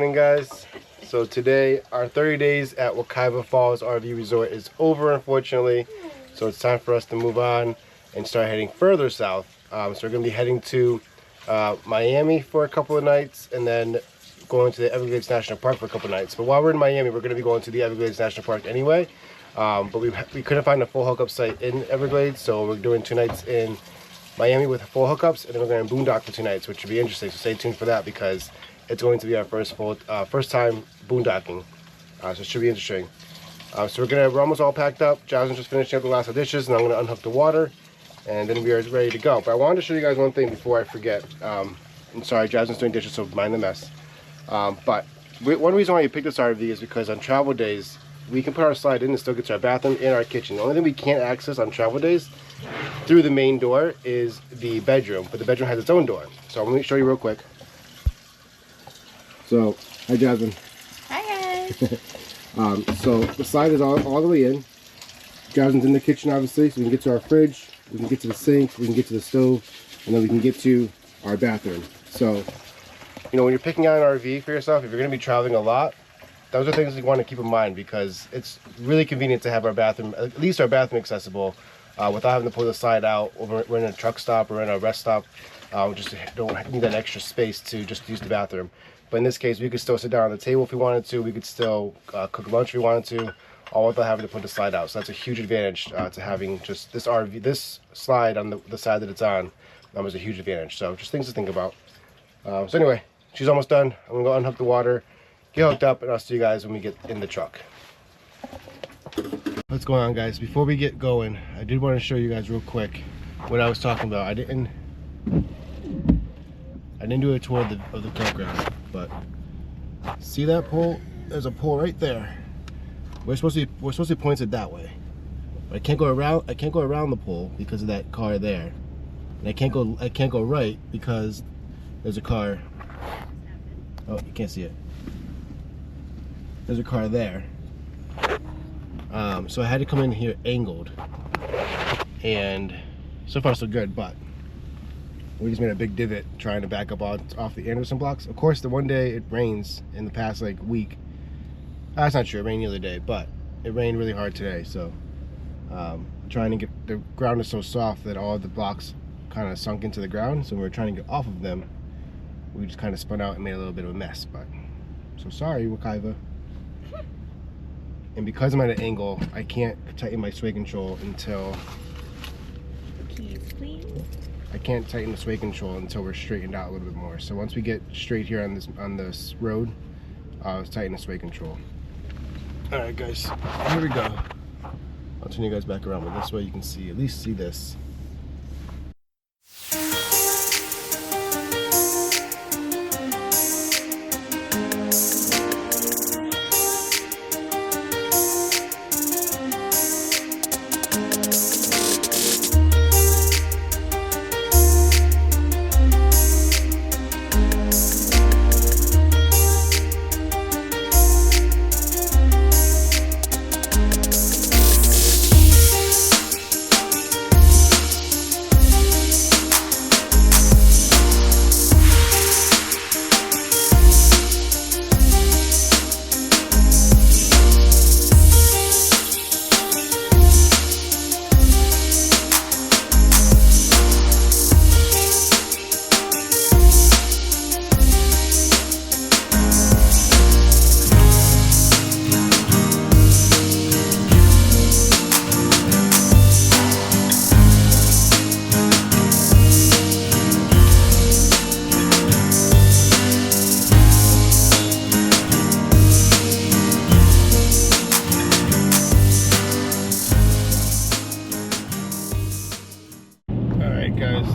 morning, guys. So today our 30 days at Wekiva Falls RV Resort is over, unfortunately. So it's time for us to move on and start heading further south. So we're going to be heading to Miami for a couple of nights, and then going to the Everglades National Park for a couple of nights. But while we're in Miami, we're going to be going to the Everglades National Park anyway. But we couldn't find a full hookup site in Everglades, so we're doing 2 nights in Miami with full hookups, and then we're going to boondock for 2 nights, which should be interesting. So stay tuned for that, because it's going to be our first time boondocking. So it should be interesting. So we're almost all packed up. Jasmine's just finishing up the last of the dishes, and I'm going to unhook the water, and then we are ready to go. But I wanted to show you guys one thing before I forget. I'm sorry, Jasmine's doing dishes, so mind the mess. But one reason why you picked this RV is because on travel days, we can put our slide in and still get to our bathroom and our kitchen. The only thing we can't access on travel days through the main door is the bedroom, but the bedroom has its own door. So I'm going to show you real quick. So, hi Jasmine. Hi guys. So the slide is all the way in. Jasmine's in the kitchen, obviously, so we can get to our fridge, we can get to the sink, we can get to the stove, and then we can get to our bathroom. So, you know, when you're picking out an RV for yourself, if you're going to be traveling a lot, those are things you want to keep in mind, because it's really convenient to have our bathroom, at least our bathroom, accessible without having to pull the slide out. We're in a truck stop or in a rest stop. We just don't need that extra space to just use the bathroom. But in this case, we could still sit down on the table if we wanted to. We could still cook lunch if we wanted to, all without having to put the slide out. So that's a huge advantage to having just this RV, this slide on the side that it's on. Is a huge advantage. So just things to think about. So anyway, she's almost done. I'm gonna go unhook the water, get hooked up, and I'll see you guys when we get in the truck. What's going on, guys? Before we get going, I did want to show you guys real quick what I was talking about. I didn't do a tour of the campground, but see that pole? There's a pole right there. We're supposed to be pointed that way. But I can't go around. I can't go around the pole because of that car there, and I can't go right because there's a car. Oh, you can't see it. There's a car there. So I had to come in here angled, and so far so good, but we just made a big divot trying to back up off the Anderson blocks. Of course, the one day it rains in the past like week. That's not true, it rained the other day, but it rained really hard today. So trying to get, the ground is so soft that all of the blocks kind of sunk into the ground. So we were trying to get off of them. We just kind of spun out and made a little bit of a mess, but so sorry, Wekiva. And because I'm at an angle, I can't tighten my sway control until... Keys, please. I can't tighten the sway control until we're straightened out a little bit more. So once we get straight here on this road, let's tighten the sway control. All right, guys, here we go. I'll turn you guys back around, but this way you can see, at least see this.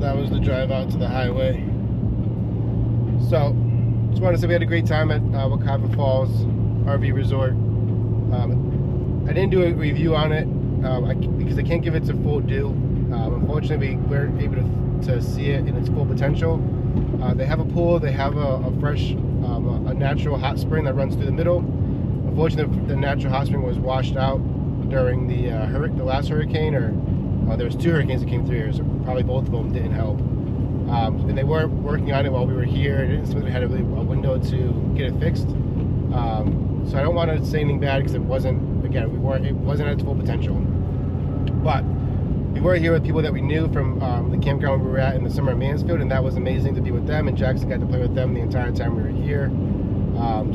That was the drive out to the highway. So, just wanted to say we had a great time at Wekiva Falls RV Resort. I didn't do a review on it because I can't give it a full due. Unfortunately, we weren't able to see it in its full potential. They have a pool, they have a fresh, a natural hot spring that runs through the middle. Unfortunately, the natural hot spring was washed out during the last hurricane, or there was 2 hurricanes that came through here, so probably both of them didn't help. And they weren't working on it while we were here. It didn't seem like we had a window to get it fixed. So I don't want to say anything bad because it wasn't at its full potential. But we were here with people that we knew from the campground we were at in the summer in Mansfield, and that was amazing to be with them. And Jackson got to play with them the entire time we were here.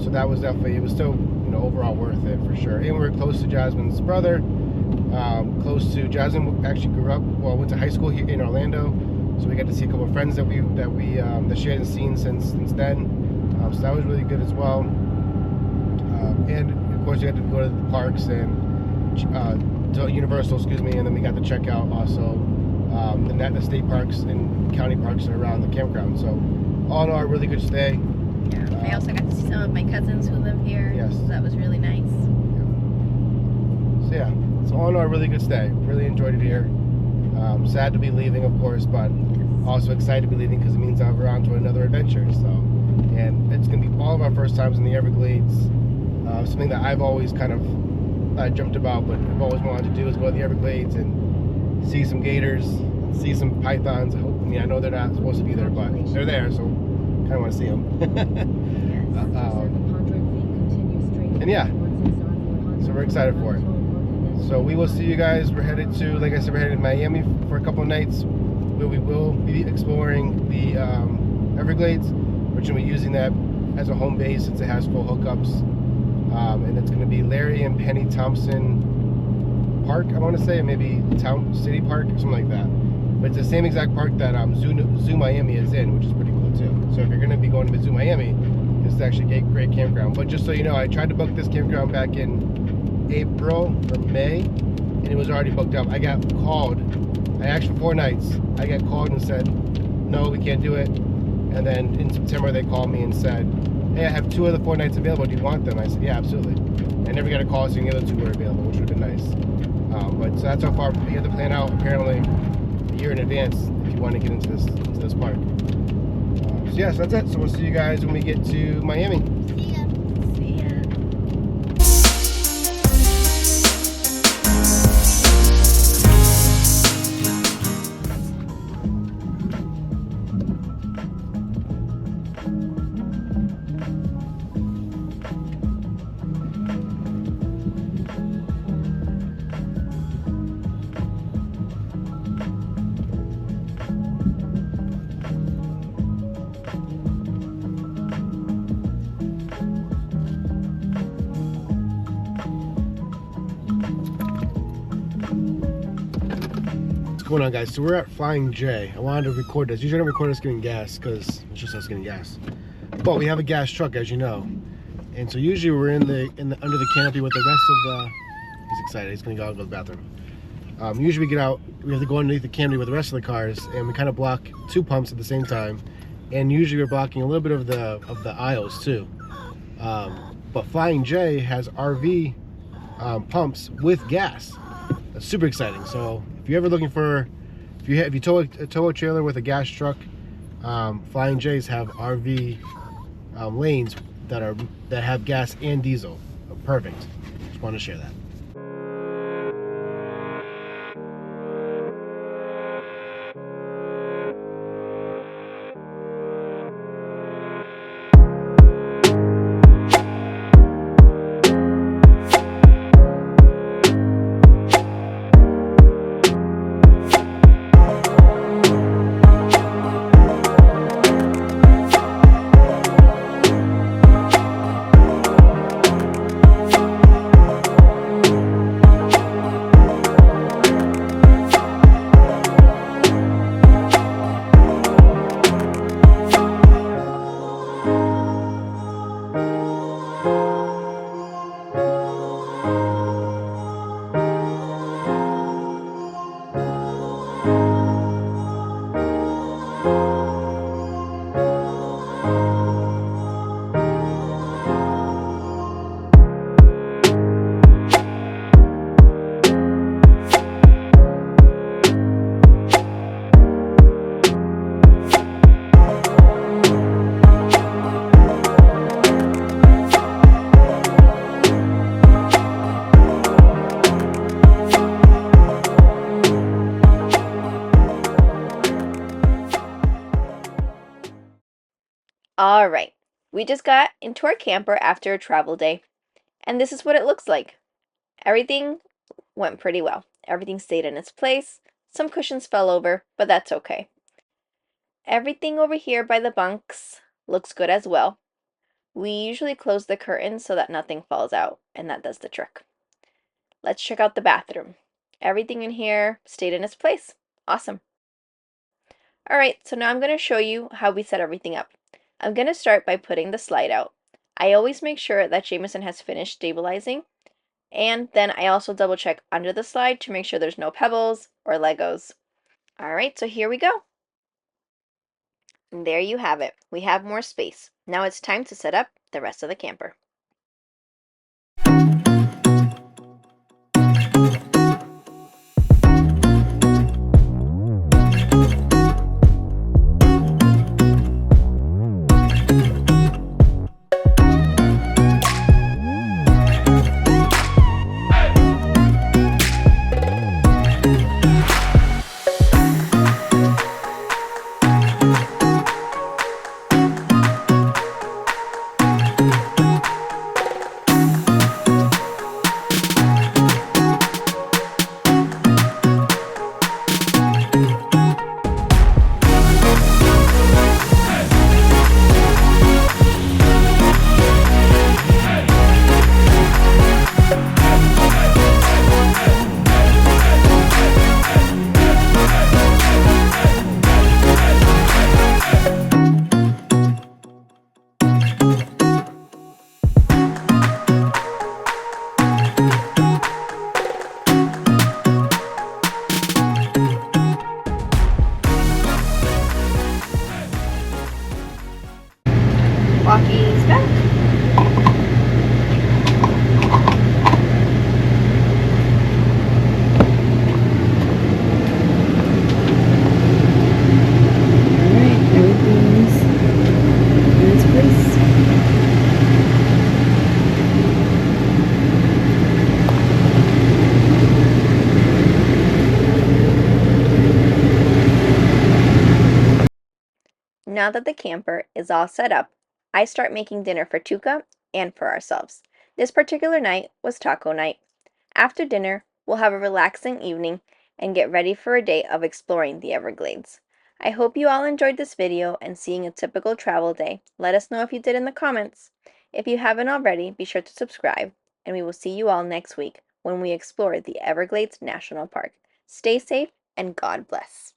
So that was definitely, it was still, overall worth it for sure. And we were close to Jasmine's brother, Jasmine actually went to high school here in Orlando. So we got to see a couple of friends that she hadn't seen since then. So that was really good as well. And of course we had to go to the parks and to Universal, and then we got to check out also the state parks and county parks around the campground. So all in all, a really good stay. Yeah, I also got to see some of my cousins who live here. Yes. So that was really nice. Yeah. So all in all, a really good stay. Really enjoyed it here. Sad to be leaving, of course, but also excited to be leaving because it means we're on to another adventure. So, and it's going to be all of our first times in the Everglades. Something that I've always kind of jumped about, but I've always wanted to do is go to the Everglades and see some gators, see some pythons. I know they're not supposed to be there, but they're there, so kind of want to see them. And yeah, so we're excited for it. So we will see you guys. We're headed to, like I said, we're headed to Miami for a couple of nights. We will be exploring the Everglades. We're going to be using that as a home base since it has full hookups. And it's going to be Larry and Penny Thompson Park, I want to say, maybe Town City Park or something like that. But it's the same exact park that Zoo Miami is in, which is pretty cool too. So if you're going to be going to Zoo Miami, this is actually a great campground. But just so you know, I tried to book this campground back in April or May, and it was already booked up. I got called. I asked for 4 nights. I got called and said, no, we can't do it. And then in September, they called me and said, hey, I have 2 of the 4 nights available. Do you want them? I said, yeah, absolutely. I never got a call saying the other 2 were available, which would have been nice. But so that's how far we had to plan out, apparently, a year in advance if you want to get into this park. So yeah, so that's it. So we'll see you guys when we get to Miami. See ya. What's going on, guys? So we're at Flying J. I wanted to record this. Usually I don't record us getting gas because it's just us getting gas. But we have a gas truck, as you know. And so usually we're in the under the canopy with the rest of the. He's excited. He's gonna go to the bathroom. Usually we get out. We have to go underneath the canopy with the rest of the cars, and we kind of block 2 pumps at the same time. And usually we're blocking a little bit of the aisles too. But Flying J has RV pumps with gas. That's super exciting. So if you're ever looking for, if you tow a trailer with a gas truck, Flying J's have RV lanes that have gas and diesel. Perfect. Just wanted to share that. Alright, we just got into our camper after a travel day, and this is what it looks like. Everything went pretty well. Everything stayed in its place. Some cushions fell over, but that's okay. Everything over here by the bunks looks good as well. We usually close the curtains so that nothing falls out, and that does the trick. Let's check out the bathroom. Everything in here stayed in its place. Awesome. Alright, so now I'm going to show you how we set everything up. I'm going to start by putting the slide out. I always make sure that Jameson has finished stabilizing, and then I also double check under the slide to make sure there's no pebbles or Legos. Alright, so here we go. And there you have it. We have more space. Now it's time to set up the rest of the camper. Walkie's back. Alright, everything's in its place. Now that the camper is all set up, I start making dinner for Tuka and for ourselves. This particular night was taco night. After dinner, we'll have a relaxing evening and get ready for a day of exploring the Everglades. I hope you all enjoyed this video and seeing a typical travel day. Let us know if you did in the comments. If you haven't already, be sure to subscribe, and we will see you all next week when we explore the Everglades National Park. Stay safe and God bless.